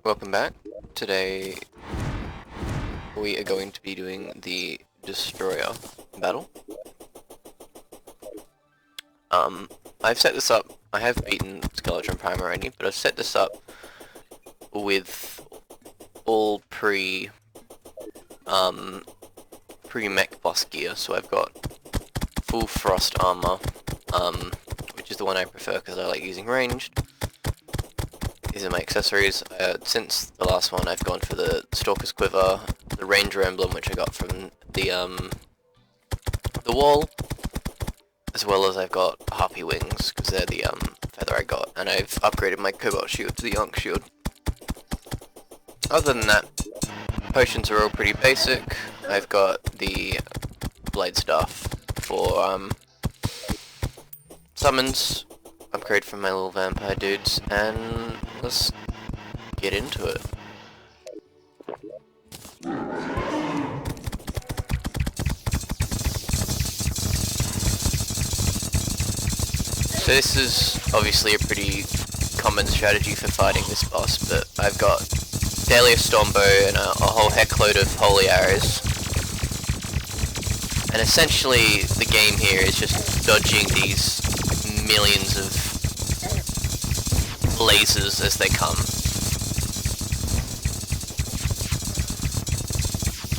welcome back. Today we are going to be doing the Destroyer battle. I've set this up, I have beaten Skeletron Prime already, but I've set this up with all pre-mech boss gear, so I've got full frost armor, which is the one I prefer because I like using ranged. These are my accessories. Since the last one I've gone for the Stalker's Quiver, the Ranger Emblem which I got from the wall, as well as I've got Harpy Wings because they're the feather I got, and I've upgraded my Cobalt Shield to the Yonk Shield. Other than that, potions are all pretty basic. I've got the Blade Staff for summons, upgrade from my little vampire dudes, and let's get into it. So this is obviously a pretty common strategy for fighting this boss, but I've got Dahlia's Stormbow and a whole heckload of Holy Arrows. And essentially the game here is just dodging these millions of lasers as they come.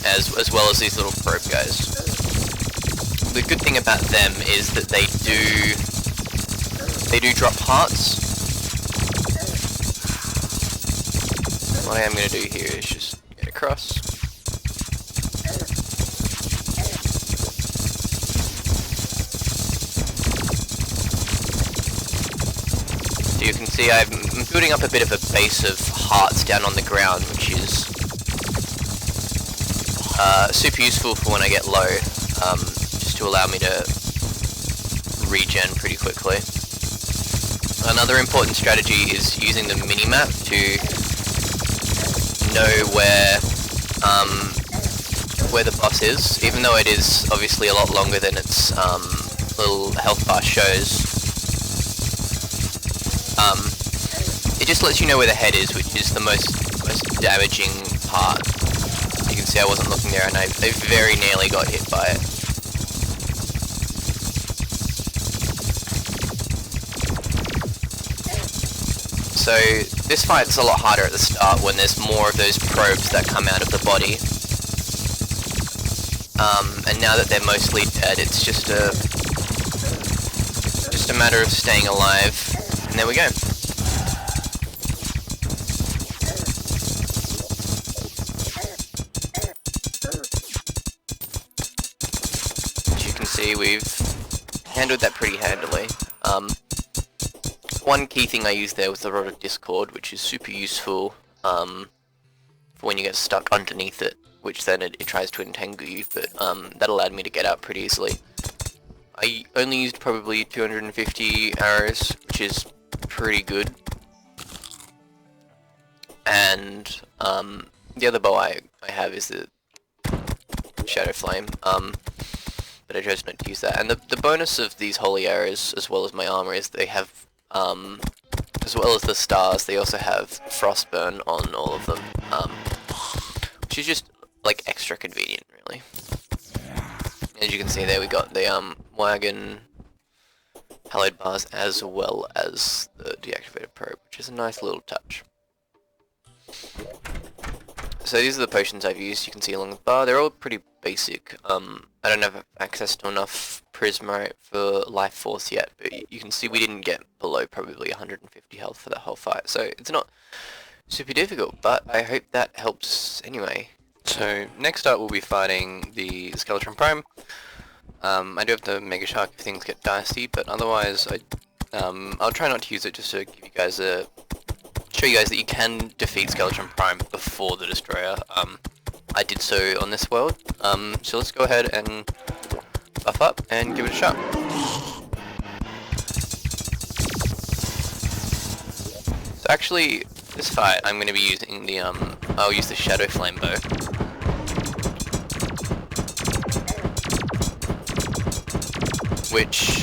As well as these little probe guys. The good thing about them is that they do drop hearts. What I am going to do here is just get across. So you can see I'm building up a bit of a base of hearts down on the ground, which is super useful for when I get low, just to allow me to regen pretty quickly. Another important strategy is using the minimap to know where the boss is, even though it is obviously a lot longer than its little health bar shows. It just lets you know where the head is, which is the most damaging part. You can see I wasn't looking there and I very nearly got hit by it. So this fight's a lot harder at the start when there's more of those probes that come out of the body. And now that they're mostly dead, it's just a matter of staying alive. And there we go. As you can see, we've handled that pretty handily. One key thing I used there was the Rod of Discord, which is super useful for when you get stuck underneath it, which then it tries to entangle you, but that allowed me to get out pretty easily. I only used probably 250 arrows, which is pretty good. And the other bow I have is the Shadow Flame, but I chose not to use that. And the bonus of these holy arrows, as well as my armor, is they have, as well as the stars, they also have Frostburn on all of them, which is just like extra convenient, really. As you can see there, we got the wagon, hallowed bars, as well as the deactivated probe, which is a nice little touch. So these are the potions I've used. You can see along the bar, they're all pretty basic. I don't have access to enough Prismarite for Life Force yet, but you can see we didn't get below probably 150 health for that whole fight, so it's not super difficult, but I hope that helps anyway. So next up we'll be fighting the Skeletron Prime. I do have the Mega Shark if things get dicey, but otherwise I'll try not to use it just to give you guys show you guys that you can defeat Skeletron Prime before the Destroyer. I did so on this world, so let's go ahead and buff up and give it a shot. So actually, this fight I'm going to be using the I'll use the Shadow Flame bow. Which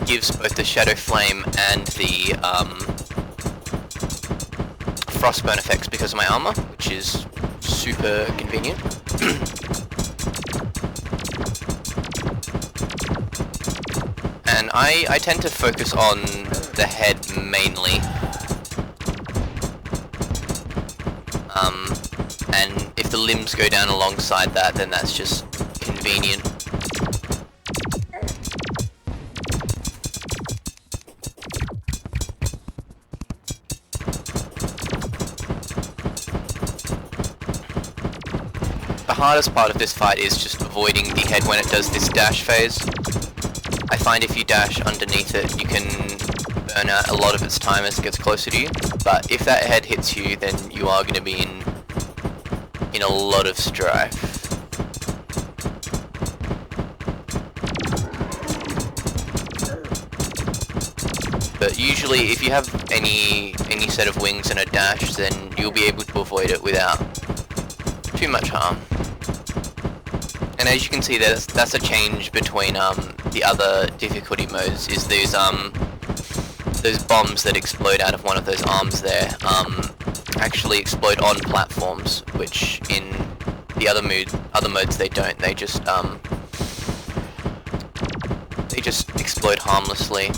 gives both the Shadow Flame and the frostburn effects because of my armor, which is super convenient. And I tend to focus on the head mainly. And if the limbs go down alongside that, then that's just convenient. The hardest part of this fight is just avoiding the head when it does this dash phase. I find if you dash underneath it, you can burn out a lot of its time as it gets closer to you, but if that head hits you, then you are going to be in a lot of strife. But usually if you have any set of wings and a dash, then you'll be able to avoid it without too much harm. And as you can see, that's a change between the other difficulty modes, is those bombs that explode out of one of those arms there actually explode on platforms, which in the other modes they don't. They just explode harmlessly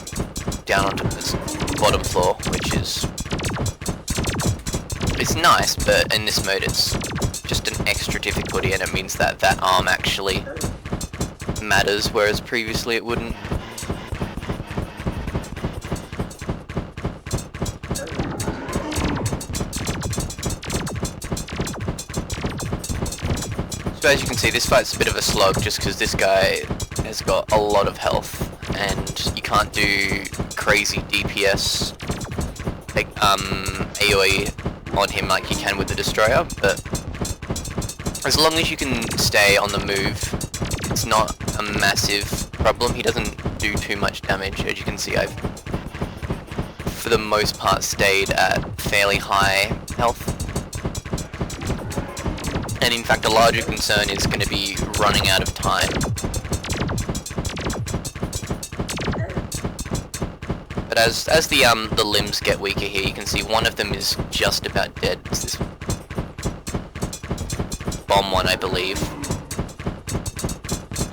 down onto this bottom floor, which is, it's nice, but in this mode it's just an extra difficulty, and it means that that arm actually matters, whereas previously it wouldn't. So as you can see, this fight's a bit of a slog just because this guy has got a lot of health and you can't do crazy DPS like AoE on him like you can with the Destroyer, but as long as you can stay on the move, it's not a massive problem. He doesn't do too much damage. As you can see, I've for the most part stayed at fairly high health. And in fact, a larger concern is going to be running out of time. But as the limbs get weaker here, you can see one of them is just about dead. It's this bomb one, I believe.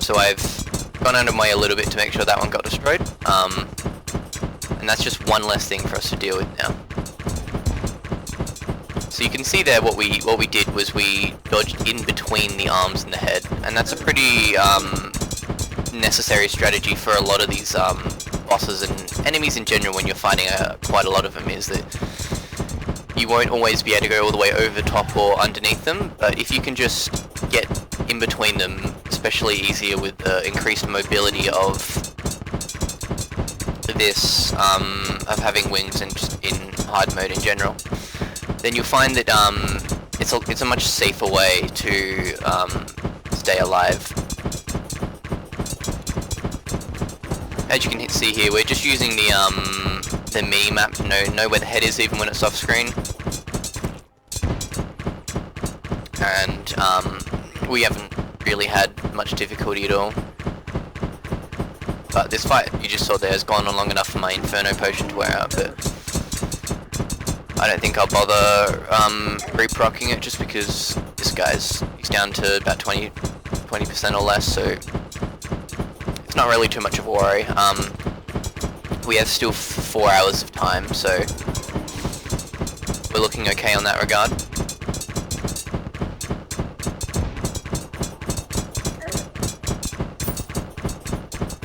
So I've gone out of my way a little bit to make sure that one got destroyed. And that's just one less thing for us to deal with now. So you can see there what we did was we dodged in between the arms and the head, and that's a pretty necessary strategy for a lot of these bosses and enemies in general when you're fighting quite a lot of them, is that you won't always be able to go all the way over top or underneath them, but if you can just get in between them, especially easier with the increased mobility of this, of having wings and just in hard mode in general, then you'll find that it's a much safer way to stay alive. As you can see here, we're just using the mini-map to know where the head is even when it's off screen. And we haven't really had much difficulty at all. But this fight you just saw there has gone on long enough for my Inferno potion to wear out, but I don't think I'll bother re-procking it just because this he's down to about 20% or less, so it's not really too much of a worry. We have still 4 hours of time, so we're looking okay on that regard.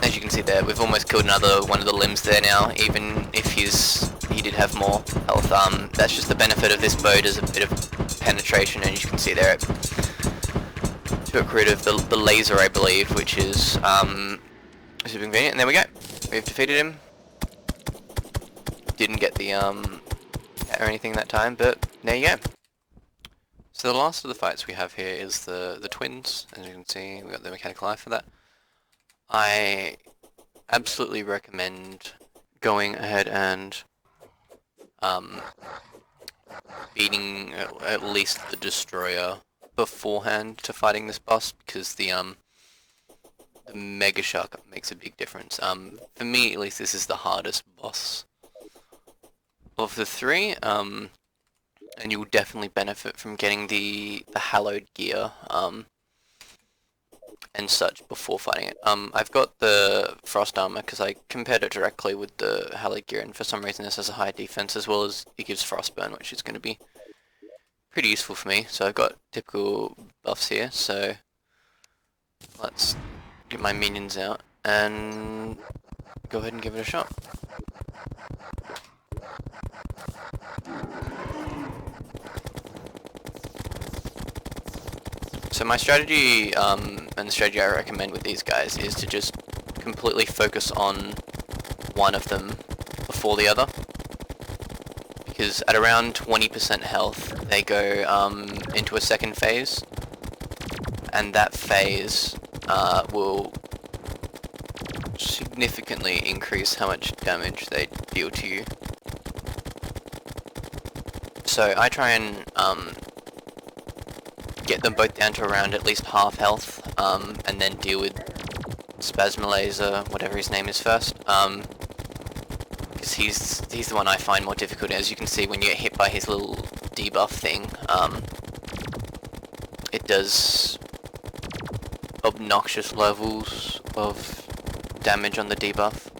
As you can see there, we've almost killed another one of the limbs there now, even if he did have more health. That's just the benefit of this bow, is a bit of penetration, and as you can see there, it took rid of the laser, I believe, which is super convenient. And there we go. We've defeated him. Didn't get the or anything that time, but there you go. So the last of the fights we have here is the twins. As you can see, we got the mechanical eye for that. I absolutely recommend going ahead and beating at least the Destroyer beforehand to fighting this boss, because the Mega Shark makes a big difference. For me, at least, this is the hardest boss of the three. and you'll definitely benefit from getting the hallowed gear and such before fighting it. I've got the frost armor because I compared it directly with the hallowed gear, and for some reason this has a high defense as well as it gives frostburn, which is going to be pretty useful for me. So I've got typical buffs here, so let's get my minions out and go ahead and give it a shot. So my strategy, and the strategy I recommend with these guys, is to just completely focus on one of them before the other. Because at around 20% health, they go into a second phase, and that phase will significantly increase how much damage they deal to you. So I try and get them both down to around at least half health, and then deal with Spasmolaser, whatever his name is first, because he's the one I find more difficult. As you can see, when you get hit by his little debuff thing, it does obnoxious levels of damage on the debuff.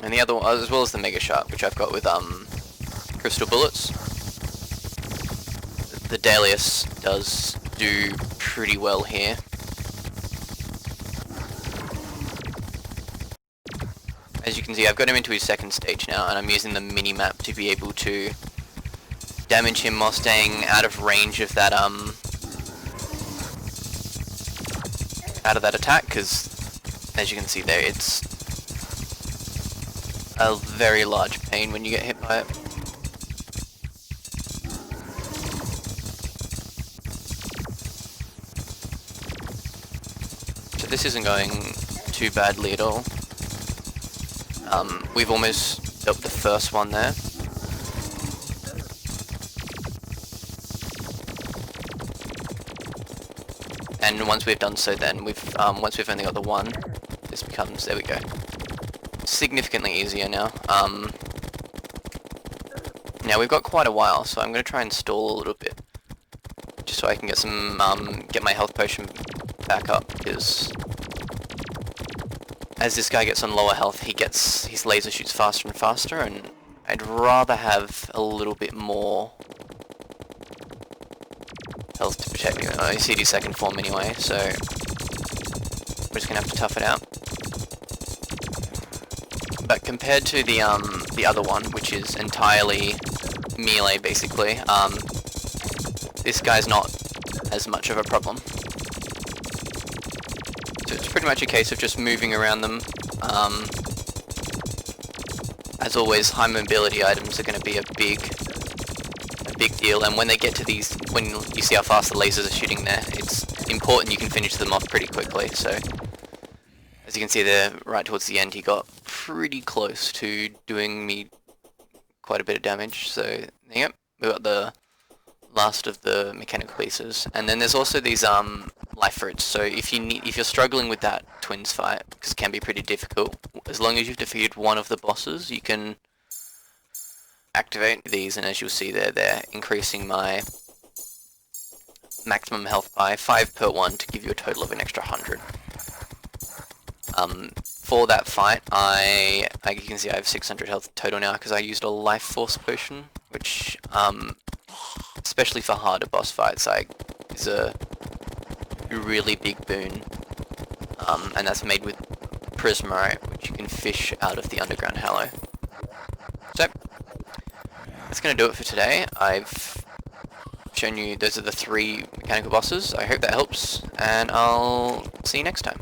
And the other one, as well as the Mega Shark, which I've got with Crystal Bullets. The Dalius does do pretty well here. As you can see, I've got him into his second stage now, and I'm using the mini-map to be able to damage him while staying out of range of that attack, because as you can see there, it's a very large pain when you get hit by it. So this isn't going too badly at all. We've almost dealt the first one there. And once we've done so, then once we've only got the one, this becomes, there we go, significantly easier now. Now we've got quite a while, so I'm going to try and stall a little bit, just so I can get some, get my health potion back up, because as this guy gets on lower health, his laser shoots faster and faster, and I'd rather have a little bit more health to protect me. I CD second form anyway, so we're just gonna have to tough it out. But compared to the other one, which is entirely melee basically, this guy's not as much of a problem. So it's pretty much a case of just moving around them. As always, high mobility items are going to be a big deal, and when they get to these, when you see how fast the lasers are shooting there, it's important you can finish them off pretty quickly. So as you can see there, right towards the end, he got pretty close to doing me quite a bit of damage. So there you go, we got the last of the mechanical pieces. And then there's also these life fruits. So if you're struggling with that twins fight, because it can be pretty difficult, as long as you've defeated one of the bosses, you can activate these, and as you'll see there, they're increasing my maximum health by 5 per one to give you a total of an extra 100. For that fight, you can see I have 600 health total now because I used a life force potion, which especially for harder boss fights, is a really big boon, and that's made with Prismarite, which you can fish out of the underground hallow. So that's going to do it for today. I've shown you those are the 3 mechanical bosses. I hope that helps, and I'll see you next time.